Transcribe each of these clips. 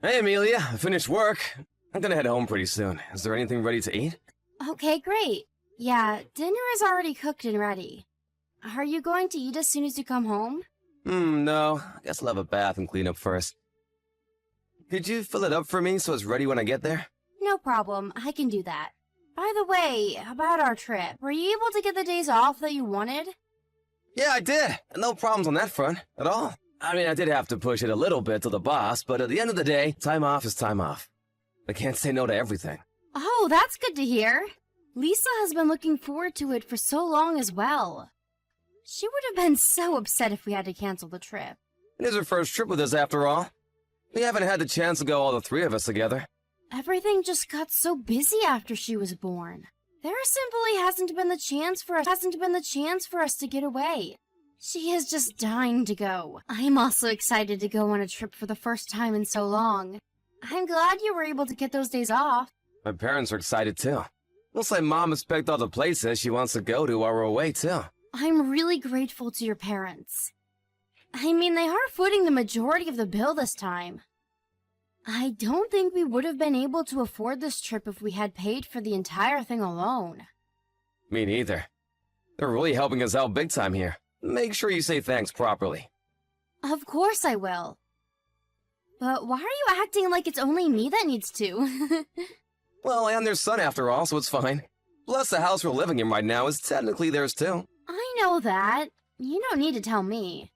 Hey, Amelia, I finished work. I'm gonna head home pretty soon. Is there anything ready to eat? Okay, great. Yeah, dinner is already cooked and ready. Are you going to eat as soon as you come home? No. I guess I'll have a bath and clean up first. Could you fill it up for me so it's ready when I get there? No problem, I can do that. By the way, about our trip, were you able to get the days off that you wanted? Yeah, I did. No problems on that front, at all. I mean, I did have to push it a little bit to the boss, but at the end of the day, time off is time off. I can't say no to everything. Oh, that's good to hear. Lisa has been looking forward to it for so long as well. She would have been so upset if we had to cancel the trip. It is her first trip with us after all. We haven't had the chance to go all the three of us together. Everything just got so busy after she was born. There simply hasn't been the chance for us to get away. She is just dying to go. I'm also excited to go on a trip for the first time in so long. I'm glad you were able to get those days off. My parents are excited too. Looks like Mom has picked all the places she wants to go to while we're away too. I'm really grateful to your parents. I mean, they are footing the majority of the bill this time. I don't think we would have been able to afford this trip if we had paid for the entire thing alone. Me neither. They're really helping us out big time here. Make sure you say thanks properly. Of course I will. But why are you acting like it's only me that needs to? Well, I am their son after all, so it's fine. Plus, the house we're living in right now is technically theirs too. I know that. You don't need to tell me.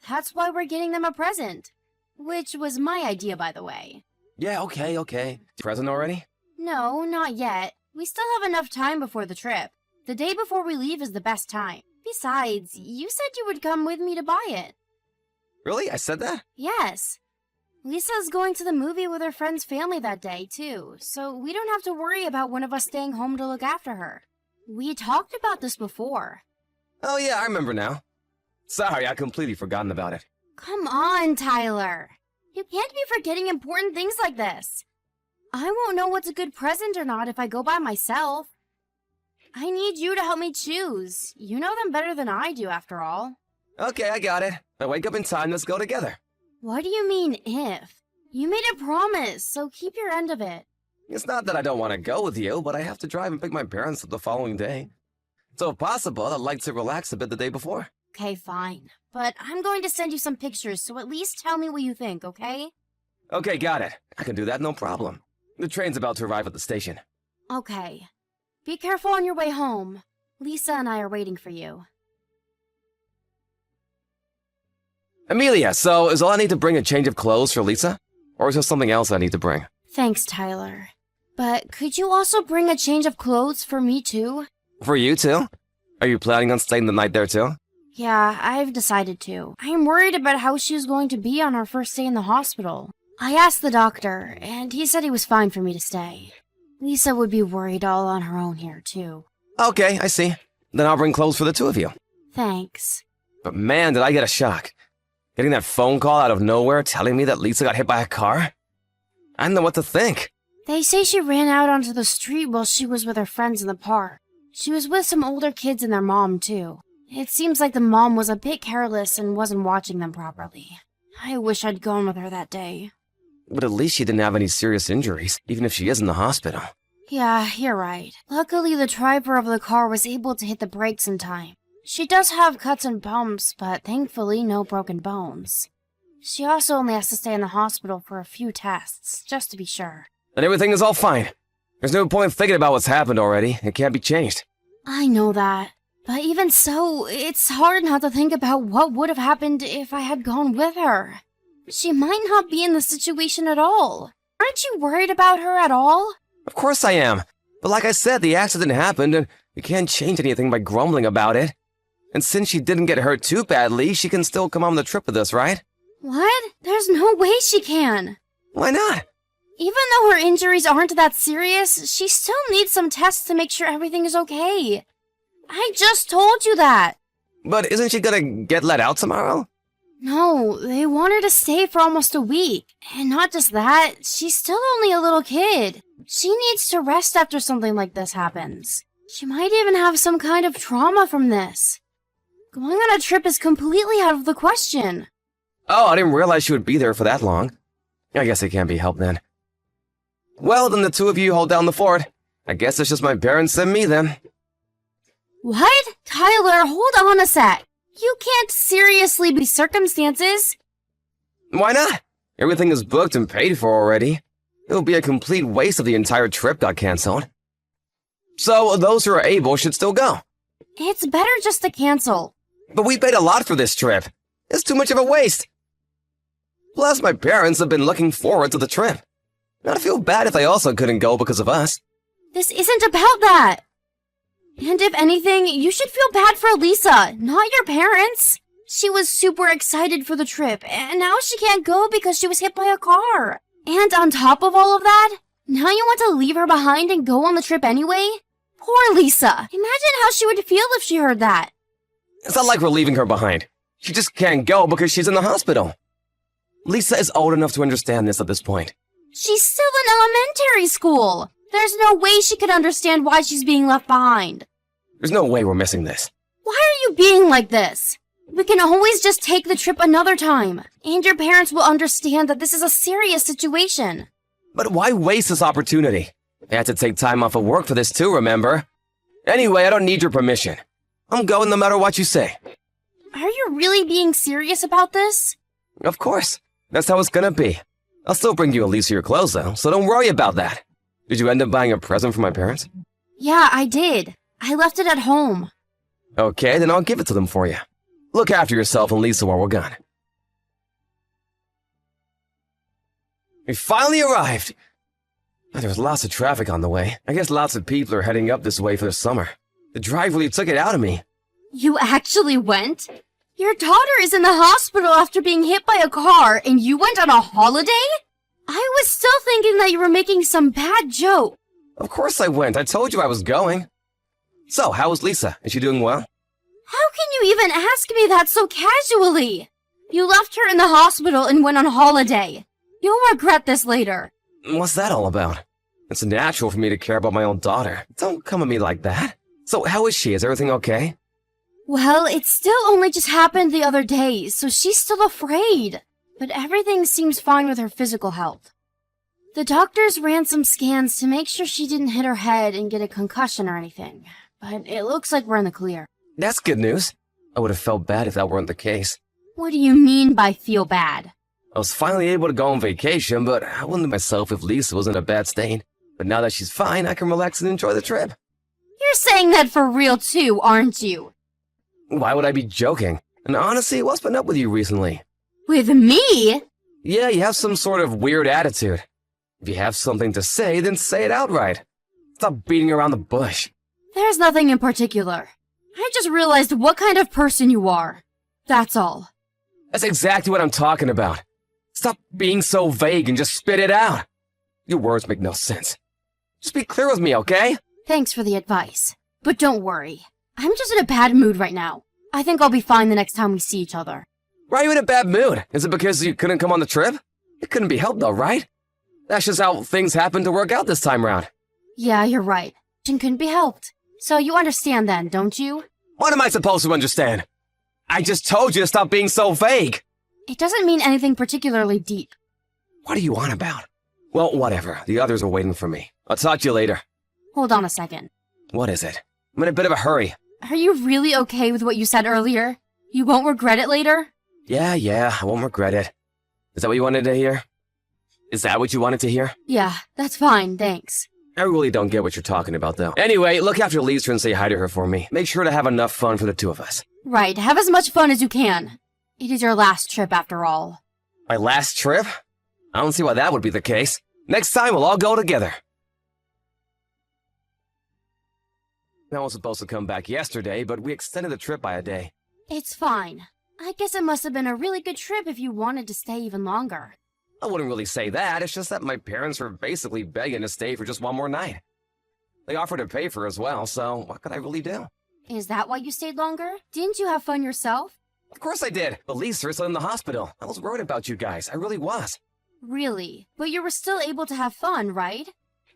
That's why we're getting them a present. Which was my idea, by the way. Yeah, okay. Present already? No, not yet. We still have enough time before the trip. The day before we leave is the best time. Besides, you said you would come with me to buy it. Really? I said that? Yes. Lisa's going to the movie with her friend's family that day, too, so we don't have to worry about one of us staying home to look after her. We talked about this before. Oh yeah, I remember now. Sorry, I completely forgotten about it. Come on, Tyler. You can't be forgetting important things like this. I won't know what's a good present or not if I go by myself. I need you to help me choose. You know them better than I do, after all. Okay, I got it. If I wake up in time, let's go together. What do you mean, if? You made a promise, so keep your end of it. It's not that I don't want to go with you, but I have to drive and pick my parents up the following day. So if possible, I'd like to relax a bit the day before. Okay, fine. But I'm going to send you some pictures, so at least tell me what you think, okay? Okay, got it. I can do that, no problem. The train's about to arrive at the station. Okay. Be careful on your way home. Lisa and I are waiting for you. Amelia, so is all I need to bring a change of clothes for Lisa? Or is there something else I need to bring? Thanks, Tyler. But could you also bring a change of clothes for me, too? For you too? Are you planning on staying the night there too? Yeah, I've decided to. I am worried about how she was going to be on our first day in the hospital. I asked the doctor, and he said he was fine for me to stay. Lisa would be worried all on her own here, too. Okay, I see. Then I'll bring clothes for the two of you. Thanks. But man, did I get a shock. Getting that phone call out of nowhere telling me that Lisa got hit by a car? I don't know what to think. They say she ran out onto the street while she was with her friends in the park. She was with some older kids and their mom, too. It seems like the mom was a bit careless and wasn't watching them properly. I wish I'd gone with her that day. But at least she didn't have any serious injuries, even if she is in the hospital. Yeah, you're right. Luckily, the driver of the car was able to hit the brakes in time. She does have cuts and bumps, but thankfully no broken bones. She also only has to stay in the hospital for a few tests, just to be sure. And everything is all fine. There's no point thinking about what's happened already. It can't be changed. I know that. But even so, it's hard not to think about what would have happened if I had gone with her. She might not be in the situation at all. Aren't you worried about her at all? Of course I am. But like I said, the accident happened, and we can't change anything by grumbling about it. And since she didn't get hurt too badly, she can still come on the trip with us, right? What? There's no way she can. Why not? Even though her injuries aren't that serious, she still needs some tests to make sure everything is okay. I just told you that. But isn't she gonna get let out tomorrow? No, they want her to stay for almost a week. And not just that, she's still only a little kid. She needs to rest after something like this happens. She might even have some kind of trauma from this. Going on a trip is completely out of the question. Oh, I didn't realize she would be there for that long. I guess it can't be helped then. Well, then the two of you hold down the fort. I guess it's just my parents and me then. What? Tyler, hold on a sec. You can't seriously be circumstances. Why not? Everything is booked and paid for already. It would be a complete waste if the entire trip got canceled. So those who are able should still go. It's better just to cancel. But we paid a lot for this trip. It's too much of a waste. Plus, my parents have been looking forward to the trip. I'd feel bad if they also couldn't go because of us. This isn't about that. And if anything, you should feel bad for Lisa, not your parents. She was super excited for the trip, and now she can't go because she was hit by a car. And on top of all of that, now you want to leave her behind and go on the trip anyway? Poor Lisa. Imagine how she would feel if she heard that. It's not like we're leaving her behind. She just can't go because she's in the hospital. Lisa is old enough to understand this at this point. She's still in elementary school. There's no way she could understand why she's being left behind. There's no way we're missing this. Why are you being like this? We can always just take the trip another time, and your parents will understand that this is a serious situation. But why waste this opportunity? I had to take time off of work for this too, remember? Anyway, I don't need your permission. I'm going no matter what you say. Are you really being serious about this? Of course. That's how it's gonna be. I'll still bring you at least your clothes though, so don't worry about that. Did you end up buying a present for my parents? Yeah, I did. I left it at home. Okay, then I'll give it to them for you. Look after yourself and Lisa while we're gone. We finally arrived! There was lots of traffic on the way. I guess lots of people are heading up this way for the summer. The drive really took it out of me. You actually went? Your daughter is in the hospital after being hit by a car, and you went on a holiday? I was still thinking that you were making some bad joke. Of course I went. I told you I was going. So, how is Lisa? Is she doing well? How can you even ask me that so casually? You left her in the hospital and went on holiday. You'll regret this later. What's that all about? It's natural for me to care about my own daughter. Don't come at me like that. So, how is she? Is everything okay? Well, it still only just happened the other day, so she's still afraid. But everything seems fine with her physical health. The doctors ran some scans to make sure she didn't hit her head and get a concussion or anything. But it looks like we're in the clear. That's good news. I would have felt bad if that weren't the case. What do you mean by feel bad? I was finally able to go on vacation, but I wouldn't myself if Lisa was in a bad state. But now that she's fine, I can relax and enjoy the trip. You're saying that for real too, aren't you? Why would I be joking? And honestly, what's been up with you recently? With me? Yeah, you have some sort of weird attitude. If you have something to say, then say it outright. Stop beating around the bush. There's nothing in particular. I just realized what kind of person you are. That's all. That's exactly what I'm talking about. Stop being so vague and just spit it out. Your words make no sense. Just be clear with me, okay? Thanks for the advice. But don't worry. I'm just in a bad mood right now. I think I'll be fine the next time we see each other. Why are you in a bad mood? Is it because you couldn't come on the trip? It couldn't be helped though, right? That's just how things happened to work out this time round. Yeah, you're right. It couldn't be helped. So you understand then, don't you? What am I supposed to understand? I just told you to stop being so vague. It doesn't mean anything particularly deep. What are you on about? Well, whatever. The others are waiting for me. I'll talk to you later. Hold on a second. What is it? I'm in a bit of a hurry. Are you really okay with what you said earlier? You won't regret it later? Yeah, I won't regret it. Is that what you wanted to hear? Is that what you wanted to hear? Yeah, that's fine, thanks. I really don't get what you're talking about, though. Anyway, look after Lisa and say hi to her for me. Make sure to have enough fun for the two of us. Right, have as much fun as you can. It is your last trip after all. My last trip? I don't see why that would be the case. Next time, we'll all go together. I was supposed to come back yesterday, but we extended the trip by a day. It's fine. I guess it must have been a really good trip if you wanted to stay even longer. I wouldn't really say that. It's just that my parents were basically begging to stay for just one more night. They offered to pay for as well, so what could I really do? Is that why you stayed longer? Didn't you have fun yourself? Of course I did. But Lisa is still in the hospital. I was worried about you guys. I really was. Really? But you were still able to have fun, right?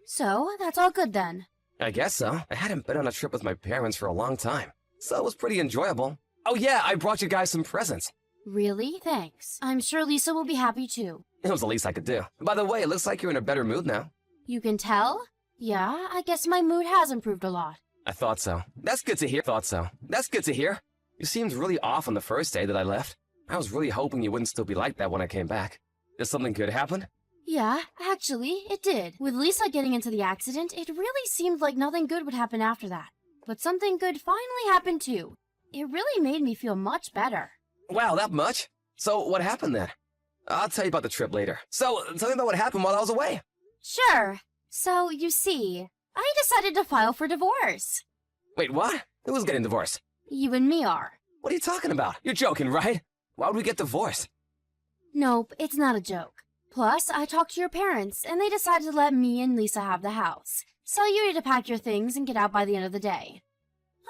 So, that's all good then. I guess so. I hadn't been on a trip with my parents for a long time, so it was pretty enjoyable. Oh yeah, I brought you guys some presents. Really? Thanks. I'm sure Lisa will be happy too. It was the least I could do. By the way, it looks like you're in a better mood now. You can tell? Yeah, I guess my mood has improved a lot. I thought so. That's good to hear. That's good to hear. You seemed really off on the first day that I left. I was really hoping you wouldn't still be like that when I came back. Did something good happen? Yeah, actually, it did. With Lisa getting into the accident, it really seemed like nothing good would happen after that. But something good finally happened too. It really made me feel much better. Wow, that much? So what happened then? I'll tell you about the trip later. So, tell me about what happened while I was away. Sure. So, you see, I decided to file for divorce. Wait, what? Who's getting divorced? You and me are. What are you talking about? You're joking, right? Why would we get divorced? Nope, it's not a joke. Plus, I talked to your parents, and they decided to let me and Lisa have the house. So you need to pack your things and get out by the end of the day.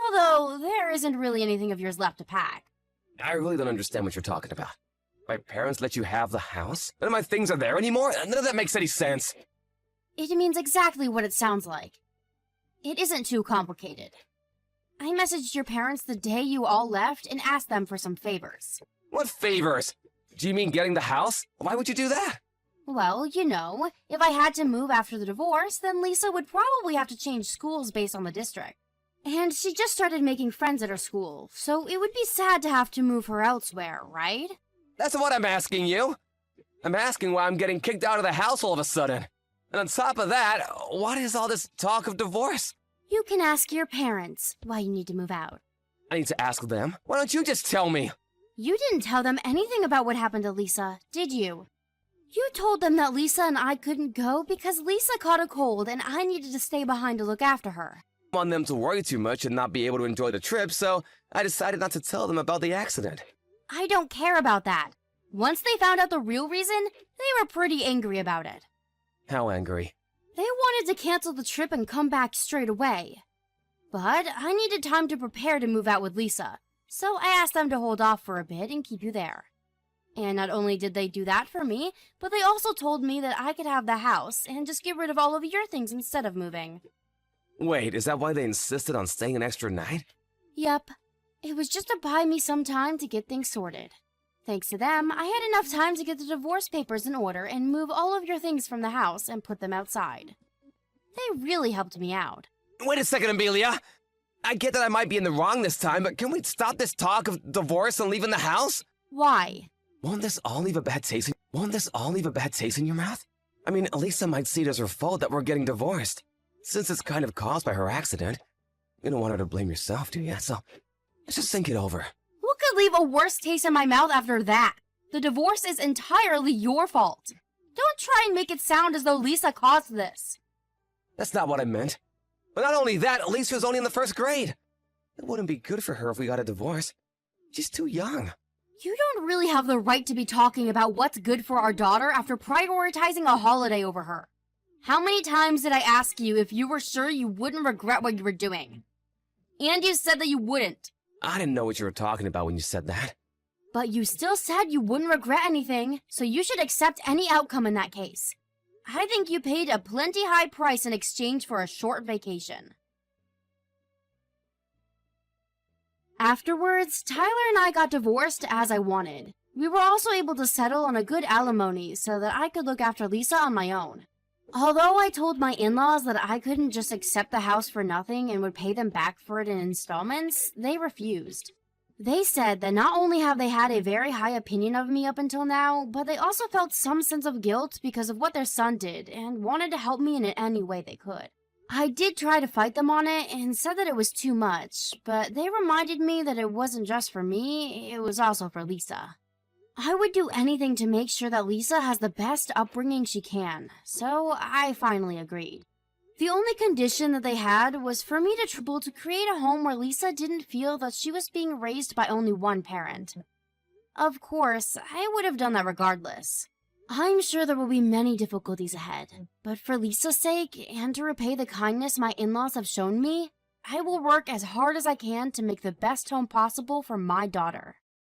Although, there isn't really anything of yours left to pack. I really don't understand what you're talking about. My parents let you have the house? None of my things are there anymore? None of that makes any sense. It means exactly what it sounds like. It isn't too complicated. I messaged your parents the day you all left and asked them for some favors. What favors? Do you mean getting the house? Why would you do that? Well, you know, if I had to move after the divorce, then Lisa would probably have to change schools based on the district. And she just started making friends at her school, so it would be sad to have to move her elsewhere, right? That's what I'm asking you. I'm asking why I'm getting kicked out of the house all of a sudden. And on top of that, what is all this talk of divorce? You can ask your parents why you need to move out. I need to ask them. Why don't you just tell me? You didn't tell them anything about what happened to Lisa, did you? You told them that Lisa and I couldn't go because Lisa caught a cold and I needed to stay behind to look after her. I want them to worry too much and not be able to enjoy the trip, so I decided not to tell them about the accident. I don't care about that. Once they found out the real reason, they were pretty angry about it. How angry? They wanted to cancel the trip and come back straight away. But I needed time to prepare to move out with Lisa, so I asked them to hold off for a bit and keep you there. And not only did they do that for me, but they also told me that I could have the house and just get rid of all of your things instead of moving. Wait, is that why they insisted on staying an extra night? Yep. It was just to buy me some time to get things sorted. Thanks to them, I had enough time to get the divorce papers in order and move all of your things from the house and put them outside. They really helped me out. Wait a second, Amelia. I get that I might be in the wrong this time, but can we stop this talk of divorce and leaving the house? Why? Won't this all leave a bad taste in your mouth? I mean, Elisa might see it as her fault that we're getting divorced. Since it's kind of caused by her accident, you don't want her to blame yourself, do you? So, let's just think it over. What could leave a worse taste in my mouth after that? The divorce is entirely your fault. Don't try and make it sound as though Lisa caused this. That's not what I meant. But not only that, Elisa was only in the first grade. It wouldn't be good for her if we got a divorce. She's too young. You don't really have the right to be talking about what's good for our daughter after prioritizing a holiday over her. How many times did I ask you if you were sure you wouldn't regret what you were doing? And you said that you wouldn't. I didn't know what you were talking about when you said that. But you still said you wouldn't regret anything, so you should accept any outcome in that case. I think you paid a plenty high price in exchange for a short vacation. Afterwards, Tyler and I got divorced as I wanted. We were also able to settle on a good alimony so that I could look after Lisa on my own. Although I told my in-laws that I couldn't just accept the house for nothing and would pay them back for it in installments, they refused. They said that not only have they had a very high opinion of me up until now, but they also felt some sense of guilt because of what their son did and wanted to help me in any way they could. I did try to fight them on it and said that it was too much, but they reminded me that it wasn't just for me, it was also for Lisa. I would do anything to make sure that Lisa has the best upbringing she can, so I finally agreed. The only condition that they had was for me to create a home where Lisa didn't feel that she was being raised by only one parent. Of course, I would have done that regardless. I'm sure there will be many difficulties ahead, but for Lisa's sake and to repay the kindness my in-laws have shown me, I will work as hard as I can to make the best home possible for my daughter.